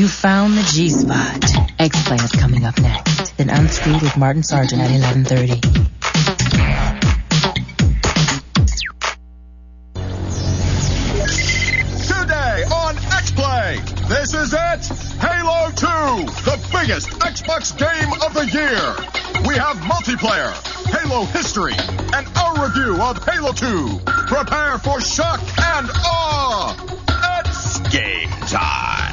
You found the G-spot. X-Play is coming up next. Then Unscrewed with Martin Sargent at 11:30. Today on X-Play, this is it, Halo 2, the biggest Xbox game of the year. We have multiplayer, Halo history, and our review of Halo 2. Prepare for shock and awe. It's game time.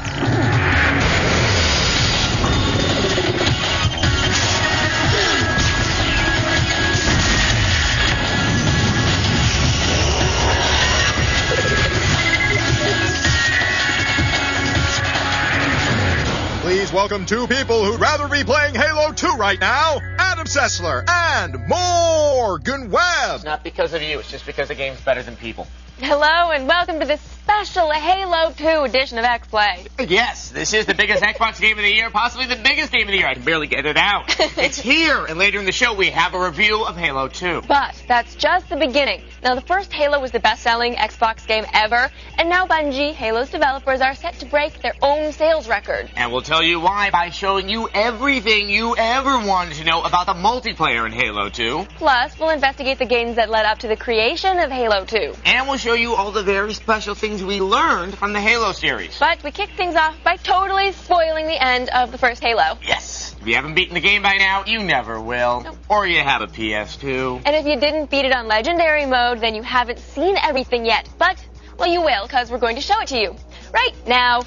Please welcome two people who'd rather be playing Halo 2 right now, Adam Sessler and Morgan Webb. It's not because of you, it's just because the game's better than people. Hello and welcome to this special Halo 2 edition of X-Play. Yes, this is the biggest Xbox game of the year, possibly the biggest game of the year. I can barely get it out. It's here, and later in the show we have a review of Halo 2. But that's just the beginning. Now, the first Halo was the best-selling Xbox game ever, and now Bungie, Halo's developers, are set to break their own sales record. And we'll tell you why by showing you everything you ever wanted to know about the multiplayer in Halo 2. Plus, we'll investigate the games that led up to the creation of Halo 2. And we'll show you all the very special things we learned from the Halo series. But we kick things off by totally spoiling the end of the first Halo. Yes. If you haven't beaten the game by now, you never will. Nope. Or you have a PS2. And if you didn't beat it on Legendary mode, then you haven't seen everything yet. But, well, you will, because we're going to show it to you right now.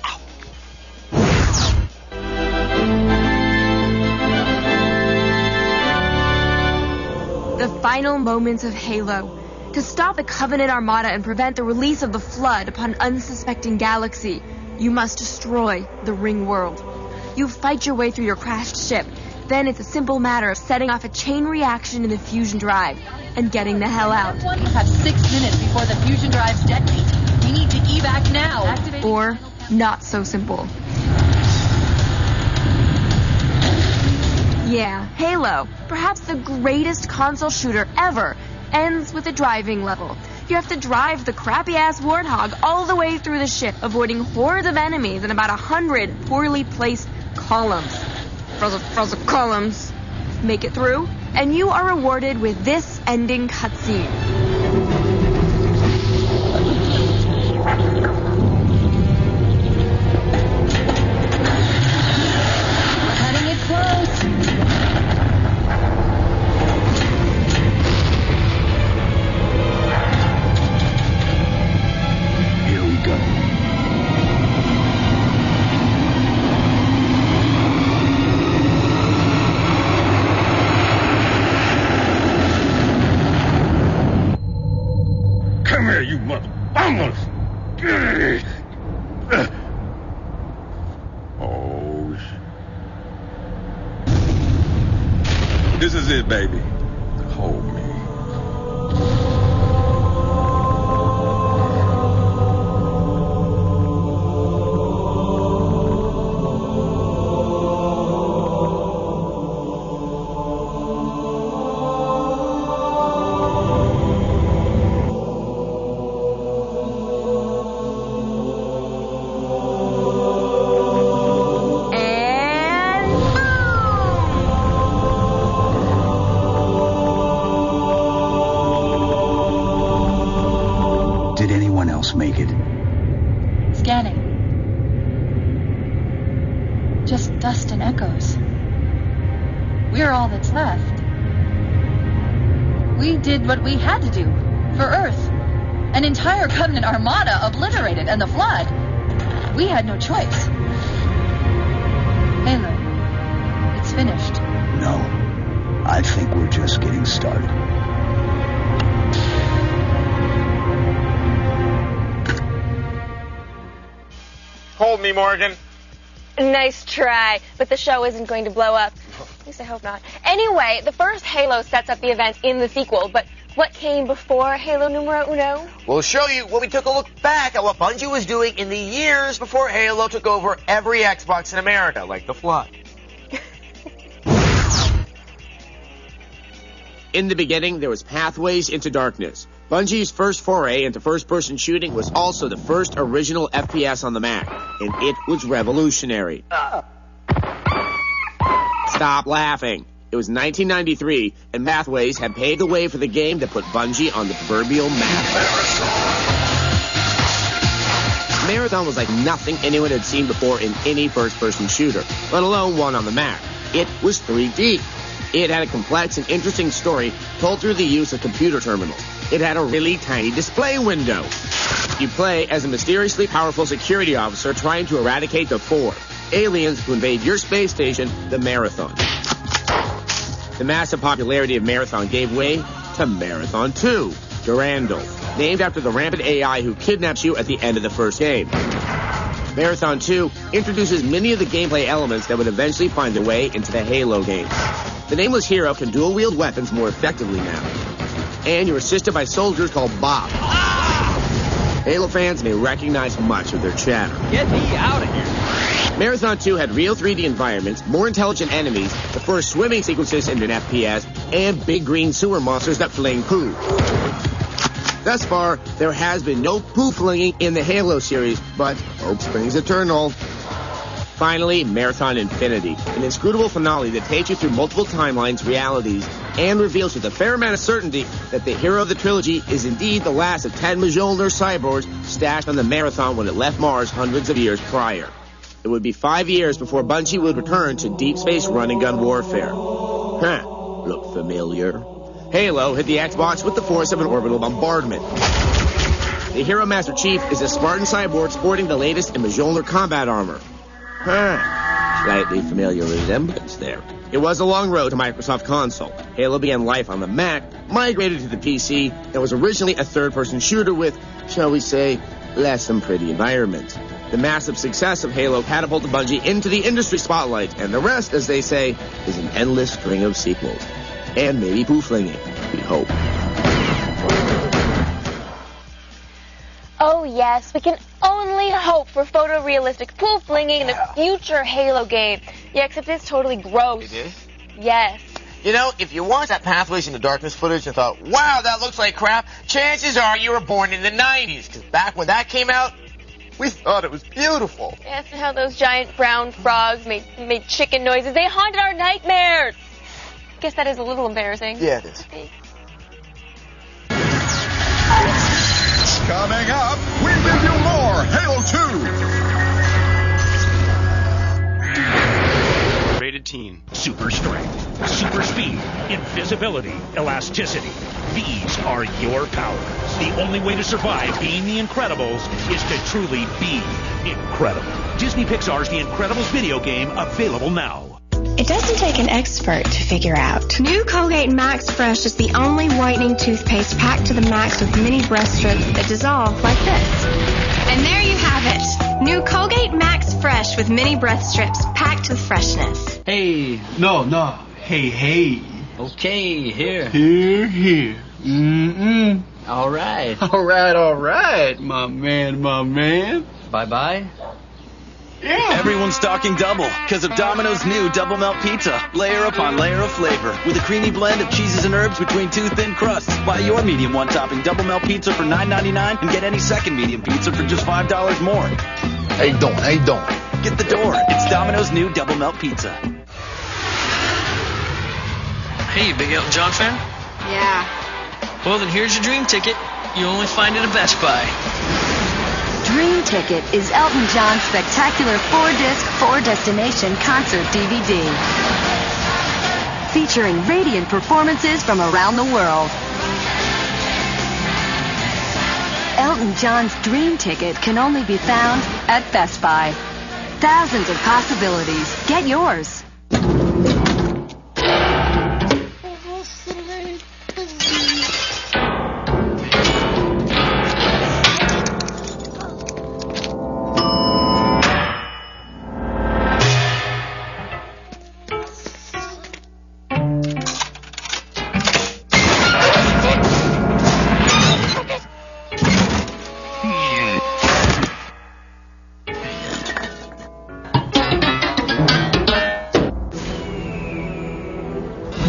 The final moments of Halo. To stop the Covenant Armada and prevent the release of the Flood upon an unsuspecting galaxy, you must destroy the Ring World. You fight your way through your crashed ship. Then it's a simple matter of setting off a chain reaction in the fusion drive and getting the hell out. You have 6 minutes before the fusion drives detonate. We need to evac now. Or not so simple. Yeah, Halo, perhaps the greatest console shooter ever, ends with a driving level. You have to drive the crappy-ass Warthog all the way through the ship, avoiding hordes of enemies and about 100 poorly placed columns. Frozen columns. Make it through, and you are rewarded with this ending cutscene. Cutting it close. Here we go. Come here, you mother bombers! Oh, this is it, baby. Hold me. Did anyone else make it? Scanning. Just dust and echoes. We're all that's left. We did what we had to do for Earth. An entire Covenant Armada obliterated, and the Flood. We had no choice. Halo, it's finished. No. I think we're just getting started. Hold me, Morgan. Nice try, but the show isn't going to blow up. At least I hope not. Anyway, the first Halo sets up the events in the sequel, but what came before Halo numero uno? We'll show you when we took a look back at what Bungie was doing in the years before Halo took over every Xbox in America, like the Flood. In the beginning, there was Pathways into Darkness. Bungie's first foray into first-person shooting was also the first original FPS on the Mac, and it was revolutionary. Stop laughing. It was 1993, and Pathways had paved the way for the game that put Bungie on the proverbial map. Marathon was like nothing anyone had seen before in any first-person shooter, let alone one on the Mac. It was 3D. It had a complex and interesting story told through the use of computer terminals. It had a really tiny display window. You play as a mysteriously powerful security officer trying to eradicate the 4 aliens who invade your space station, the Marathon. The massive popularity of Marathon gave way to Marathon 2, Durandal, named after the rampant AI who kidnaps you at the end of the first game. Marathon 2 introduces many of the gameplay elements that would eventually find their way into the Halo games. The nameless hero can dual-wield weapons more effectively now. And you're assisted by soldiers called Bob. Halo fans may recognize much of their chatter. Get me out of here! Marathon 2 had real 3D environments, more intelligent enemies, the first swimming sequences in an FPS, and big green sewer monsters that fling poo. Thus far, there has been no poo flinging in the Halo series, but hope springs eternal. Finally, Marathon Infinity, an inscrutable finale that takes you through multiple timelines, realities, and reveals with a fair amount of certainty that the hero of the trilogy is indeed the last of 10 Mjolnir cyborgs stashed on the Marathon when it left Mars hundreds of years prior. It would be 5 years before Bungie would return to deep space run-and-gun warfare. Look familiar? Halo hit the Xbox with the force of an orbital bombardment. The hero Master Chief is a Spartan cyborg sporting the latest in Mjolnir combat armor. Slightly familiar resemblance there. It was a long road to Microsoft console. Halo began life on the Mac, migrated to the PC, and was originally a third-person shooter with, shall we say, less than pretty environments. The massive success of Halo catapulted Bungie into the industry spotlight, and the rest, as they say, is an endless string of sequels. And maybe poo-flinging, we hope. Oh yes, we can only hope for photorealistic pool-flinging in a future Halo game. Yeah, except it's totally gross. It is? Yes. You know, if you watched that Pathways into Darkness footage and thought, wow, that looks like crap, chances are you were born in the 90s, because back when that came out, we thought it was beautiful. Yes, and how those giant brown frogs made chicken noises. They haunted our nightmares. Guess that is a little embarrassing. Yeah, it is. Coming up, we give you more Halo 2. Rated teen. Super strength, super speed, invisibility, elasticity. These are your powers. The only way to survive being the Incredibles is to truly be incredible. Disney Pixar's The Incredibles video game, available now. It doesn't take an expert to figure out. New Colgate Max Fresh is the only whitening toothpaste packed to the max with mini breast strips that dissolve like this. And there you have it. New Colgate Max Fresh with mini breath strips packed with freshness. Hey, no. Hey. Okay, here. Here. Mm-mm. All right. All right. My man. Bye-bye. Yeah. Everyone's talking double because of Domino's new Double Melt Pizza. Layer upon layer of flavor with a creamy blend of cheeses and herbs between two thin crusts. Buy your medium one-topping Double Melt Pizza for $9.99 and get any second medium pizza for just $5 more. Hey, don't. Get the door. It's Domino's new Double Melt Pizza. Hey, you big Elton John fan? Yeah. Well, then here's your dream ticket. You only find it at Best Buy. Dream Ticket is Elton John's spectacular 4-disc, 4-destination concert DVD. Featuring radiant performances from around the world. Elton John's Dream Ticket can only be found at Best Buy. Thousands of possibilities. Get yours.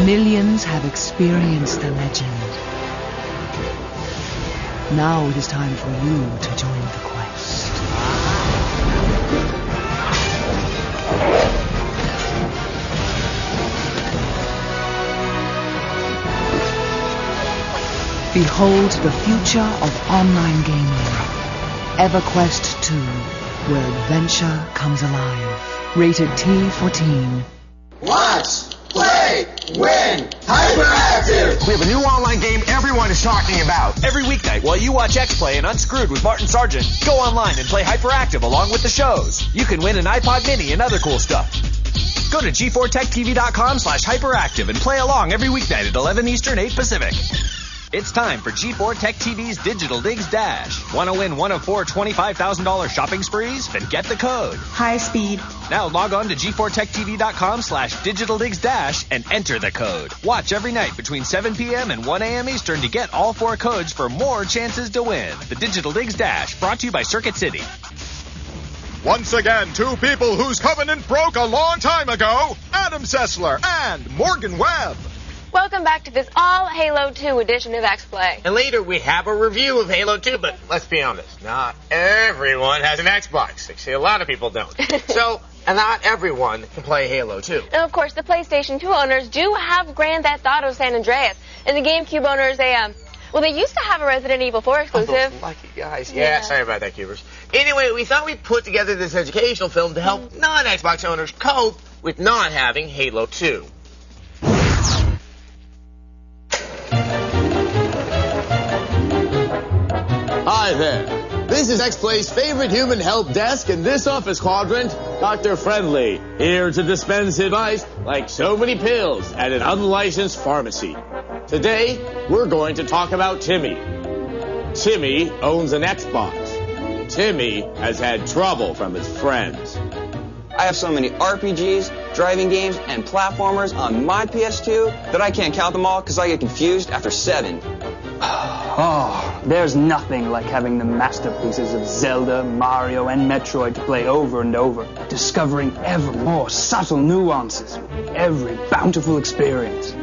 Millions have experienced the legend. Now it is time for you to join the quest. Behold the future of online gaming. EverQuest 2, where adventure comes alive. Rated T for Teen. Watch, play, win, Hyperactive! We have a new online game everyone is talking about. Every weeknight while you watch X-Play and Unscrewed with Martin Sargent, go online and play Hyperactive along with the shows. You can win an iPod Mini and other cool stuff. Go to g4techtv.com/hyperactive and play along every weeknight at 11 Eastern, 8 Pacific. It's time for G4 Tech TV's Digital Digs Dash. Want to win one of 4 $25,000 shopping sprees? Then get the code. High speed. Now log on to g4techtv.com/digitaldigsdash and enter the code. Watch every night between 7 p.m. and 1 a.m. Eastern to get all 4 codes for more chances to win. The Digital Digs Dash, brought to you by Circuit City. Once again, 2 people whose covenant broke a long time ago, Adam Sessler and Morgan Webb. Welcome back to this all Halo 2 edition of X-Play. And later we have a review of Halo 2, but let's be honest, not everyone has an Xbox. Actually, a lot of people don't. So, and not everyone can play Halo 2. And of course, the PlayStation 2 owners do have Grand Theft Auto San Andreas. And the GameCube owners, they used to have a Resident Evil 4 exclusive. Oh, lucky guys. Yeah, sorry about that, Cubers. Anyway, we thought we'd put together this educational film to help non-Xbox owners cope with not having Halo 2. Hi there. This is X-Play's favorite human help desk in this office quadrant, Dr. Friendly, here to dispense advice like so many pills at an unlicensed pharmacy. Today, we're going to talk about Timmy. Timmy owns an Xbox. Timmy has had trouble from his friends. I have so many RPGs, driving games, and platformers on my PS2 that I can't count them all because I get confused after 7. Oh, there's nothing like having the masterpieces of Zelda, Mario, and Metroid to play over and over, discovering ever more subtle nuances with every bountiful experience.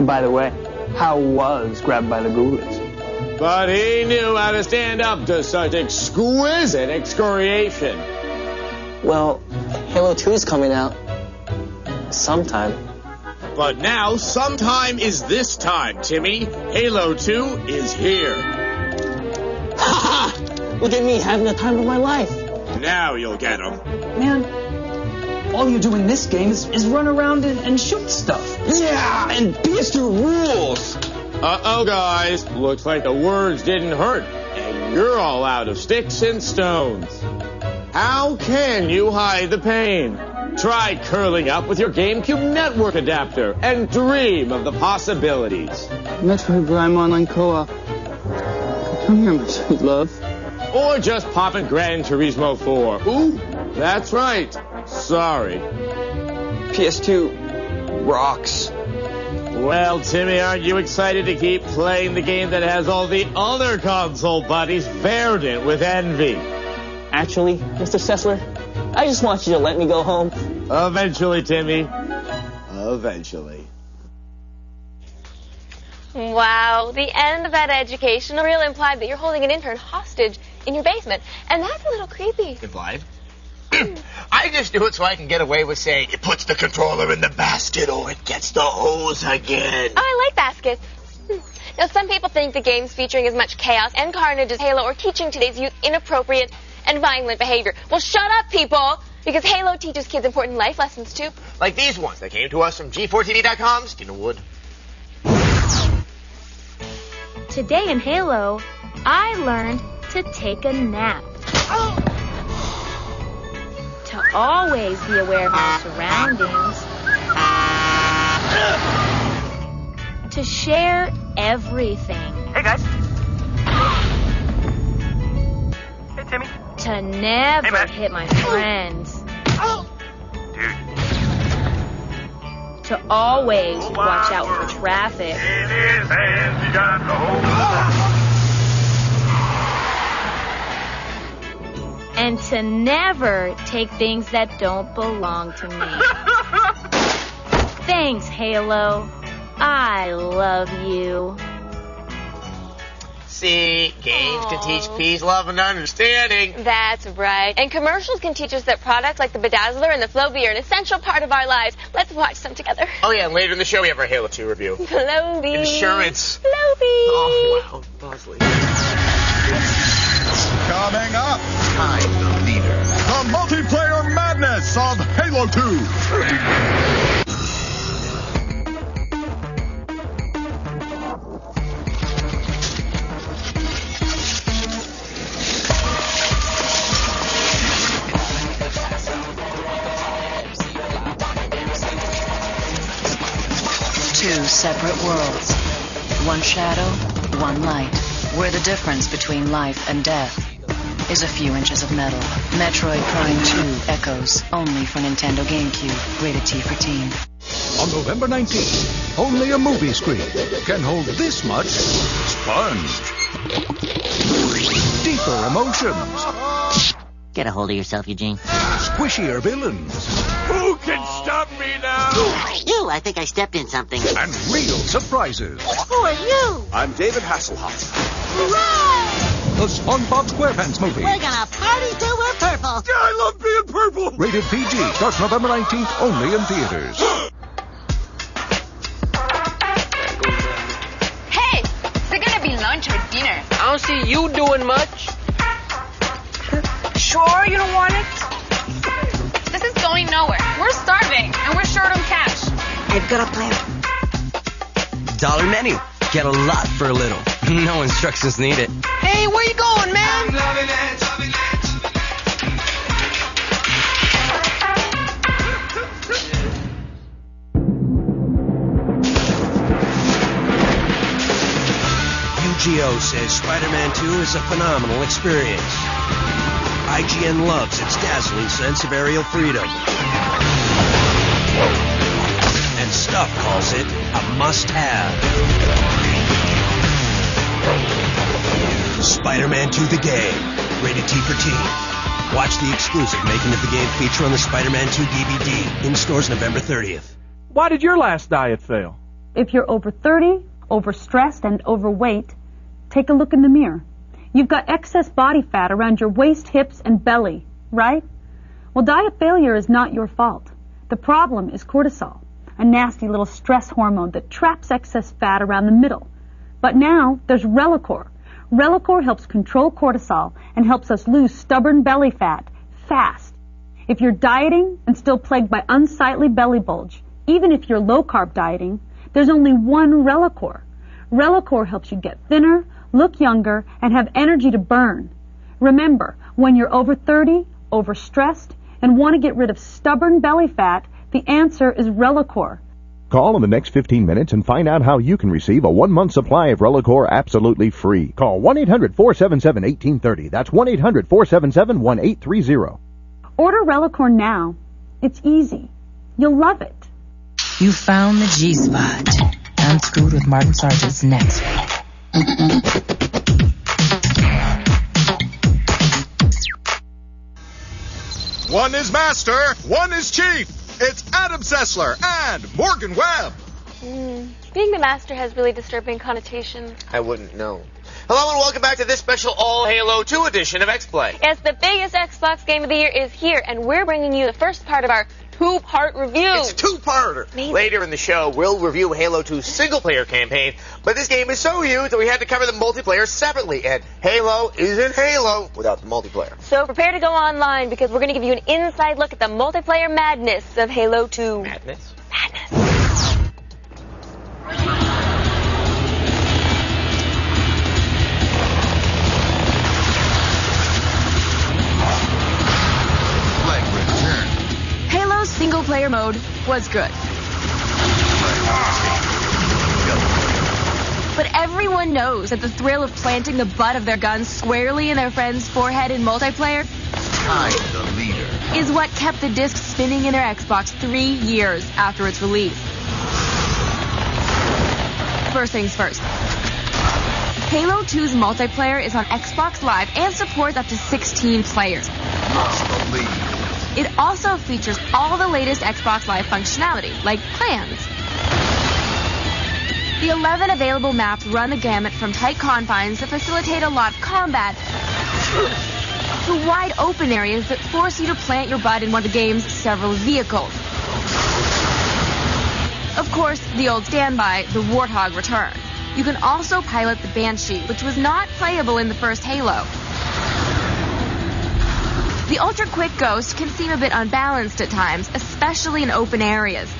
By the way, how was Grabbed by the Ghoulies? But he knew how to stand up to such exquisite excoriation. Well, Halo 2 is coming out sometime. But now, sometime is this time, Timmy. Halo 2 is here. Ha ha! Look at me having the time of my life. Now you'll get him. Man, all you do in this game is run around and shoot stuff. Yeah, and PS2 rules. Uh-oh, guys. Looks like the words didn't hurt, and you're all out of sticks and stones. How can you hide the pain? Try curling up with your GameCube network adapter and dream of the possibilities. Metroid Prime Online Co-op. Come here, my sweet love. Or just pop in Gran Turismo 4. Ooh, that's right. Sorry. PS2 rocks. Well, Timmy, aren't you excited to keep playing the game that has all the other console buddies verdant with envy? Actually, Mr. Sessler, I just want you to let me go home. Eventually, Timmy. Eventually. Wow, the end of that educational reel implied that you're holding an intern hostage in your basement, and that's a little creepy. Implied? I just do it so I can get away with saying it puts the controller in the basket or it gets the hose again. Oh, I like baskets. Now, some people think the games featuring as much chaos and carnage as Halo are teaching today's youth inappropriate and violent behavior. Well, shut up, people, because Halo teaches kids important life lessons, too. Like these ones that came to us from G4TV.com's Tina Wood. Today in Halo, I learned to take a nap. To always be aware of my surroundings. To share everything. Hey, guys. Hey, Timmy. To never hit my friends. Dude. To always watch out for traffic. In his hands, he got the whole And to never take things that don't belong to me. Thanks, Halo. I love you. See, games can teach peace, love, and understanding. That's right. And commercials can teach us that products like the Bedazzler and the Flowbee are an essential part of our lives. Let's watch some together. Oh, yeah, and later in the show we have our Halo 2 review. Flowbee. Insurance. Flowbee. Oh, wow, Bosley. Coming up, I'm the leader. the multiplayer madness of Halo 2. 2 separate worlds. One shadow, one light. Where the difference between life and death is a few inches of metal. Metroid Prime 2 Echoes, only for Nintendo GameCube. Rated T for teen. On November 19th, only a movie screen can hold this much sponge. Deeper emotions. Get a hold of yourself, Eugene. Squishier villains. Who can stop me now? Ew, I think I stepped in something. And real surprises. Who are you? I'm David Hasselhoff. Hooray! The SpongeBob SquarePants movie. We're gonna party till we're purple. I love being purple. Rated PG. Starts November 19th, only in theaters. Hey, is it gonna be lunch or dinner? I don't see you doing much. Sure you don't want it? This is going nowhere. We're starving, and we're short on cash. I've got a plan. Dollar menu. Get a lot for a little. No instructions needed. Hey, where you going, man? I'm loving it. UGO says Spider-Man 2 is a phenomenal experience. IGN loves its dazzling sense of aerial freedom. And Stuff calls it a must-have. Spider-Man 2 the game. Rated T for teen. Watch the exclusive Making of the Game feature on the Spider-Man 2 DVD. In stores November 30th. Why did your last diet fail? If you're over 30, overstressed, and overweight, take a look in the mirror. You've got excess body fat around your waist, hips, and belly, right? Well, diet failure is not your fault. The problem is cortisol, a nasty little stress hormone that traps excess fat around the middle. But now there's Relacor. Relacor helps control cortisol and helps us lose stubborn belly fat fast. If you're dieting and still plagued by unsightly belly bulge, even if you're low-carb dieting, there's only one Relacor. Relacor helps you get thinner, look younger, and have energy to burn. Remember, when you're over 30, overstressed, and want to get rid of stubborn belly fat, the answer is Relacor. Call in the next 15 minutes and find out how you can receive a 1-month supply of Relacor absolutely free. Call 1-800-477-1830. That's 1-800-477-1830. Order Relacor now. It's easy. You'll love it. You found the G-spot. Unscrewed with Martin Sargent's next week. One is master, one is chief. It's Adam Sessler and Morgan Webb. Being the master has really disturbing connotations. I wouldn't know. Hello and welcome back to this special All Halo 2 edition of X-Play. Yes, the biggest Xbox game of the year is here, and we're bringing you the first part of our two-part review. It's a two-parter. Amazing. Later in the show, we'll review Halo 2's single-player campaign, but this game is so huge that we had to cover the multiplayer separately, and Halo isn't Halo without the multiplayer. So prepare to go online, because we're going to give you an inside look at the multiplayer madness of Halo 2. Madness? Madness. Halo's single-player mode was good. But everyone knows that the thrill of planting the butt of their guns squarely in their friend's forehead in multiplayer I'm the leader. is what kept the disc spinning in their Xbox 3 years after its release. First things first. Halo 2's multiplayer is on Xbox Live and supports up to 16 players. Must believe. It also features all the latest Xbox Live functionality, like clans. The 11 available maps run the gamut from tight confines that facilitate a lot of combat to wide open areas that force you to plant your butt in one of the game's several vehicles. Of course, the old standby, the Warthog, returns. You can also pilot the Banshee, which was not playable in the first Halo. The ultra-quick Ghost can seem a bit unbalanced at times, especially in open areas.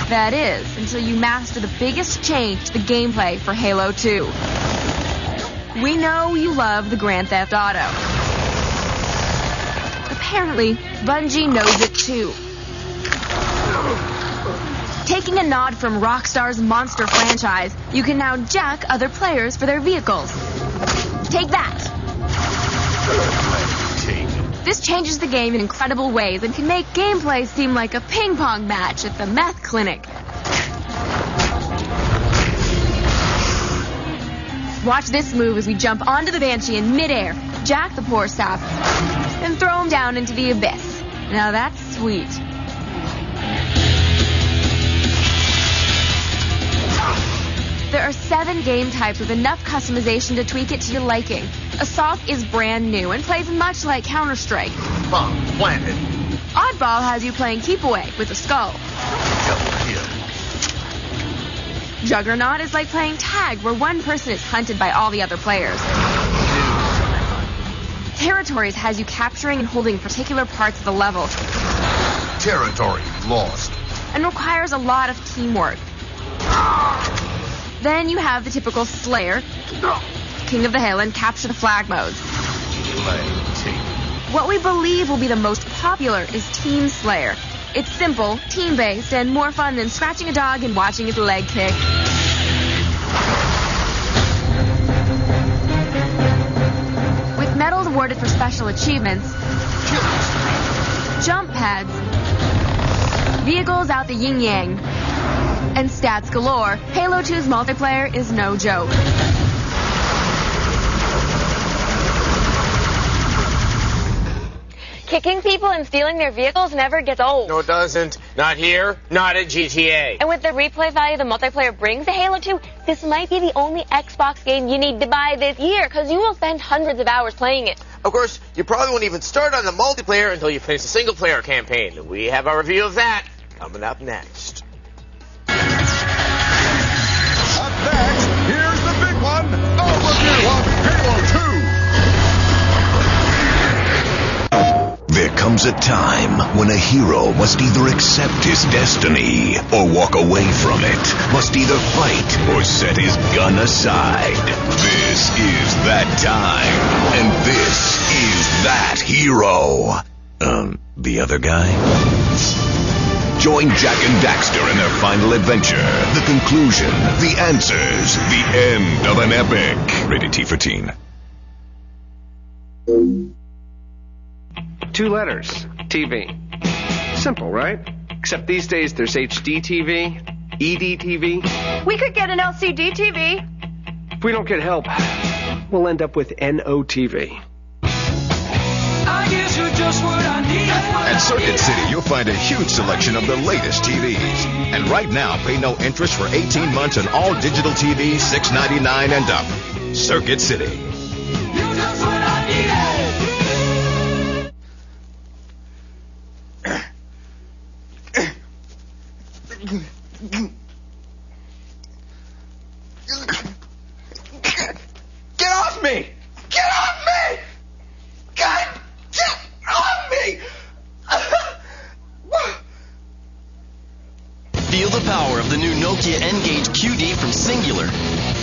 That is, until you master the biggest change to the gameplay for Halo 2. We know you love the Grand Theft Auto. Apparently, Bungie knows it too. Taking a nod from Rockstar's Monster franchise, you can now jack other players for their vehicles. Take that! This changes the game in incredible ways and can make gameplay seem like a ping-pong match at the meth clinic. Watch this move as we jump onto the Banshee in midair, jack the poor sap, and throw him down into the abyss. Now that's sweet. There are 7 game types with enough customization to tweak it to your liking. Assault is brand new and plays much like Counter-Strike. Bomb planted. Oddball has you playing Keep Away with a skull. Juggernaut is like playing tag, where one person is hunted by all the other players. Territories has you capturing and holding particular parts of the level. Territory lost. And requires a lot of teamwork. Then you have the typical Slayer, King of the Hill, and Capture the Flag modes. What we believe will be the most popular is Team Slayer. It's simple, team-based, and more fun than scratching a dog and watching his leg kick. With medals awarded for special achievements, jump pads, vehicles out the yin-yang, and stats galore, Halo 2's multiplayer is no joke. Kicking people and stealing their vehicles never gets old. No, it doesn't. Not here, not at GTA. And with the replay value the multiplayer brings to Halo 2, this might be the only Xbox game you need to buy this year, because you will spend hundreds of hours playing it. Of course, you probably won't even start on the multiplayer until you finish the single-player campaign. We have our review of that coming up next. Up next, here's the big one, a review of Halo 2. There comes a time when a hero must either accept his destiny or walk away from it, must either fight or set his gun aside. This is that time, and this is that hero. The other guy? Join Jack and Daxter in their final adventure, the conclusion, the answers, the end of an epic. Rated T for teen. 2 letters. TV. Simple, right? Except these days there's HD TV, ED TV. We could get an LCD TV. If we don't get help, we'll end up with NOTV. I guess you're just what I need. At Circuit City, you'll find a huge selection of the latest TVs. And right now, pay no interest for 18 months on all digital TVs, $6.99 and up. Circuit City. You're just what I needed. Get off me! Get off me! God, get off me! Feel the power of the new Nokia N-Gage QD from Singular.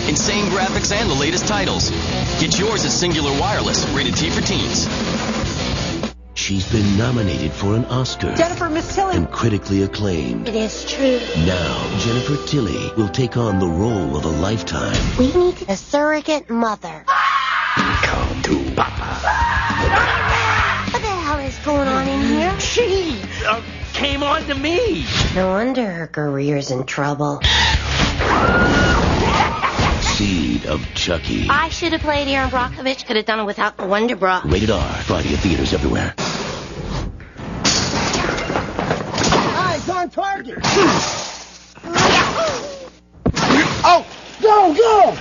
Insane graphics and the latest titles. Get yours at Singular Wireless, rated T for teens. She's been nominated for an Oscar. Jennifer, Miss Tilly. And critically acclaimed. It is true. Now, Jennifer Tilly will take on the role of a lifetime. We need a surrogate mother. Come to Papa. What the hell is going on in here? She came on to me. No wonder her career's in trouble. Seed of Chucky. I should have played Aaron Brockovich. Could have done it without the Wonder Bra. Rated R. Friday at theaters everywhere. Eyes on target. Go, go!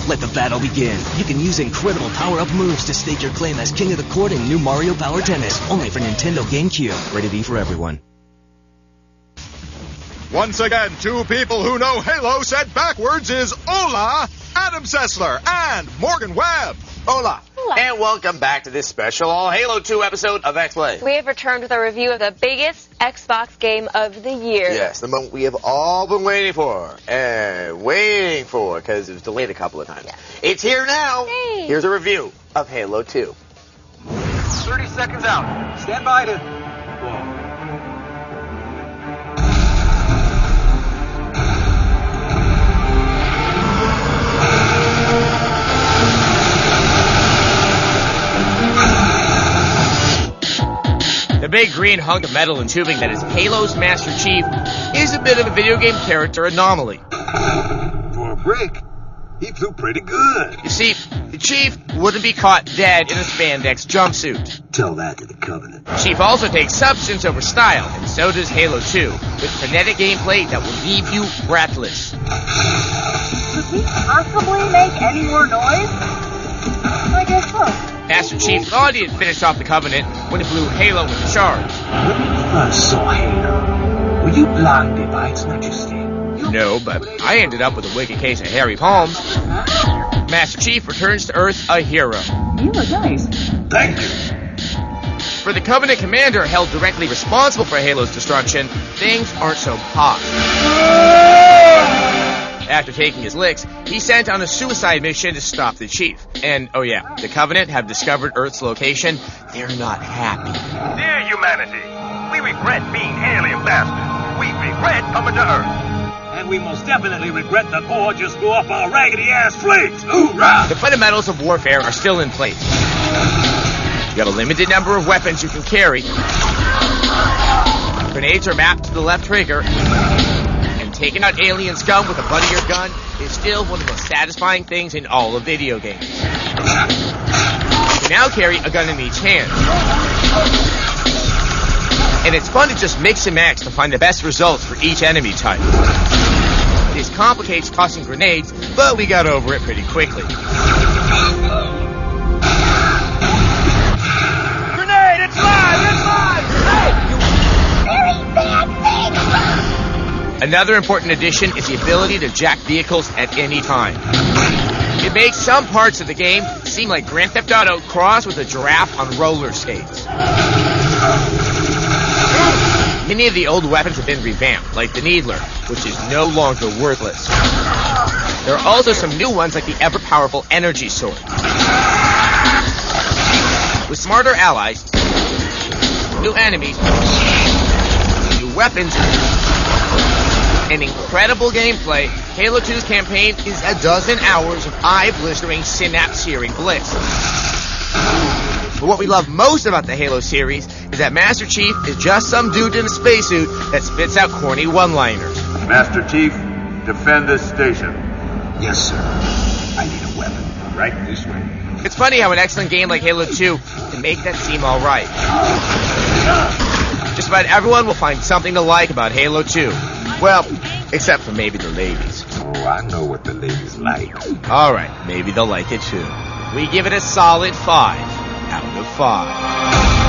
Let the battle begin. You can use incredible power-up moves to stake your claim as king of the court in new Mario Power Tennis, only for Nintendo GameCube. Rated E for everyone. Once again, two people who know Halo said backwards is Hola, Adam Sessler, and Morgan Webb. Hola. And welcome back to this special All Halo 2 episode of X-Play. We have returned with a review of the biggest Xbox game of the year. Yes, the moment we have all been waiting for. Because it was delayed a couple of times. Yeah. It's here now. Hey. Here's a review of Halo 2. 30 seconds out. Stand by to... Whoa. The big green hunk of metal and tubing that is Halo's Master Chief is a bit of a video game character anomaly. For a break, he flew pretty good. You see, the Chief wouldn't be caught dead in a spandex jumpsuit. Tell that to the Covenant. Chief also takes substance over style, and so does Halo 2, with frenetic gameplay that will leave you breathless. Could we possibly make any more noise? I guess so. Master Chief thought he had finished off the Covenant when he blew Halo with the shards. When you first saw Halo, were you blinded by its majesty? No, but I ended up with a wicked case of hairy palms. Master Chief returns to Earth a hero. You look nice. Thank you. For the Covenant commander held directly responsible for Halo's destruction, things aren't so hot. After taking his licks, he sent on a suicide mission to stop the Chief. And, oh yeah, the Covenant have discovered Earth's location. They're not happy. Dear humanity, we regret being alien bastards. We regret coming to Earth. And we most definitely regret the Corps just blew up our raggedy-ass fleet. Hoorah! The fundamentals of warfare are still in place. You got a limited number of weapons you can carry. Grenades are mapped to the left trigger. Taking out alien scum with a butt of your gun is still one of the most satisfying things in all of video games. You now carry a gun in each hand. And it's fun to just mix and match to find the best results for each enemy type. This complicates tossing grenades, but we got over it pretty quickly. Grenade, it's live! It's live! Very bad thing! Another important addition is the ability to jack vehicles at any time. It makes some parts of the game seem like Grand Theft Auto crossed with a giraffe on roller skates. Many of the old weapons have been revamped, like the Needler, which is no longer worthless. There are also some new ones like the ever-powerful Energy Sword. With smarter allies, new enemies, new weapons, and incredible gameplay, Halo 2's campaign is a dozen hours of eye-blistering, synapse-searing bliss. But what we love most about the Halo series is that Master Chief is just some dude in a spacesuit that spits out corny one-liners. Master Chief, defend this station. Yes, sir. I need a weapon. Right this way. It's funny how an excellent game like Halo 2 can make that seem alright. Just about everyone will find something to like about Halo 2. Well, except for maybe the ladies. Oh, I know what the ladies like. Alright, maybe they'll like it too. We give it a solid 5 out of 5.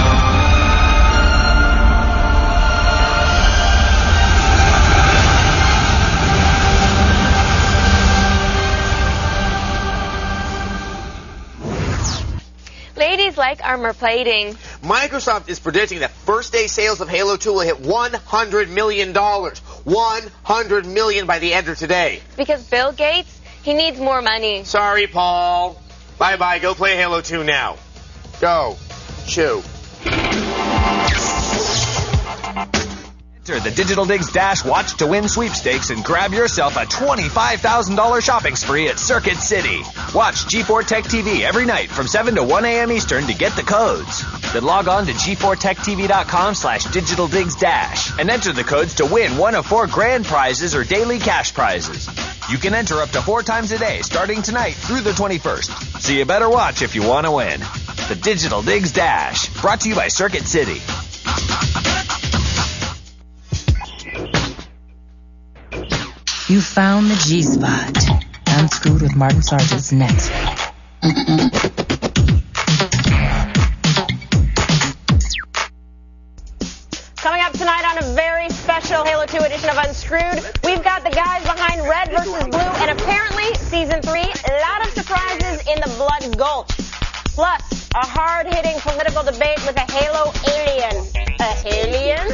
Ladies like armor plating. Microsoft is predicting that first day sales of Halo 2 will hit $100 million. $100 million by the end of today. Because Bill Gates, he needs more money. Sorry, Paul. Bye-bye. Go play Halo 2 now. Go. Chew. Enter the Digital Digs Dash Watch to Win sweepstakes and grab yourself a $25,000 shopping spree at Circuit City. Watch G4 Tech TV every night from 7 to 1 a.m. Eastern to get the codes. Then log on to g4techtv.com/digitaldigsdash and enter the codes to win one of 4 grand prizes or daily cash prizes. You can enter up to 4 times a day starting tonight through the 21st. So you better watch if you want to win. The Digital Digs Dash, brought to you by Circuit City. You found the G-spot. Unscrewed with Martin Sargent's next. Coming up tonight on a very special Halo 2 edition of Unscrewed, we've got the guys behind Red vs. Blue, and apparently, Season 3, a lot of surprises in the Blood Gulch. Plus, a hard-hitting political debate with a Halo alien. A alien?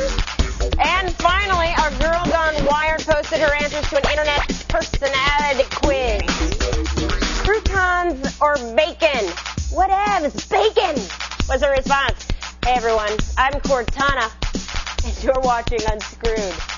And finally, our girl gone wired posted her answers to an internet personality quiz. Croutons or bacon? Whatevs, bacon was her response. Hey everyone, I'm Cortana, and you're watching Unscrewed.